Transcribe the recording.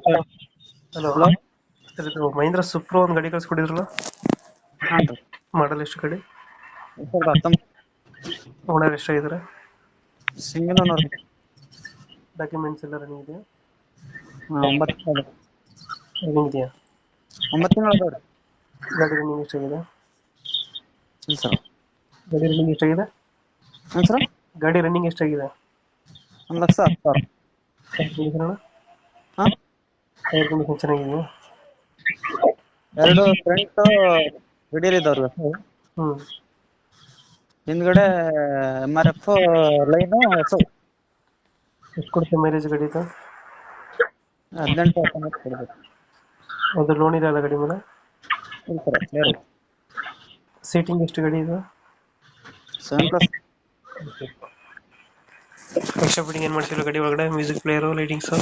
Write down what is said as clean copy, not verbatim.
Hello. Hello. Sir ಇದು ಮಹೀಂದ್ರ ಸುಪ್ರೋ ಒಂದು ಗಾಡಿ ಕಳ್ಸ್ಕೊಟ್ಟಿದ್ರಲ್ಲ, ಹಾಂ ರೀ. ಮಾಡಲ್ ಎಷ್ಟು ಗಾಡಿ? 2019 ಓನರ್ ಎಷ್ಟಾಗಿದ್ದಾರೆ? Single owner. ಡಾಕ್ಯುಮೆಂಟ್ಸ್ ಎಲ್ಲ ರನ್ನಿಂಗ್ ಇದೆಯಾ? 9 ತಿಂಗಳು. ರನ್ನಿಂಗ್ ಇದೆಯಾ? 9 ತಿಂಗಳು ಅದಾವ್ರಿ. ಗಾಡಿ ರನ್ನಿಂಗ್ ಎಷ್ಟಾಗಿದೆ? ಇಲ್ಲ ಸರ್. ಗಾಡಿ ರನ್ನಿಂಗ್ ಎಷ್ಟಾಗಿದೆ? ಹಾಂ ಸರ್. ಗಾಡಿ ರನ್ನಿಂಗ್ ಎಷ್ಟಾಗಿದೆ? 1,10,000. Tyre condition? ಹಾಂ. ಟೈರ್ ಕಂಡೀಷನ್ ಚೆನ್ನಾಗಿದೆಯಾ? 2 ಫ್ರಂಟ್ ರಿಡಿಯಲ್ ಇದಾವ್ರಿ. ಹ್ಞೂ. ಹಿಂದ್ಗಡೆ MRF ಲೈನು ಎಫ್. ಎಷ್ಟು ಕೊಡುತ್ತೆ ಮೈಲೇಜ್ ಗಾಡಿ ಇದು? 18-19 ಕೊಡ್ಬೇಕು. ಅದು ಲೋನ್ ಇದೆ ಅಲ್ಲ ಗಾಡಿ ಮೇಲೆ? ಇಲ್ಲ ಸರ್, ಕ್ಲಿಯರ್ ಐತಿ. ಸೀಟಿಂಗ್ ಎಷ್ಟು ಗಾಡಿ ಇದು? 7+. ಎಕ್ಸ್ಟ್ರಾ ಫಿಟ್ಟಿಂಗ್ ಏನು ಮಾಡ್ಸಿಲ್ಲ ಗಾಡಿ ಒಳಗಡೆ? Music player, lightings?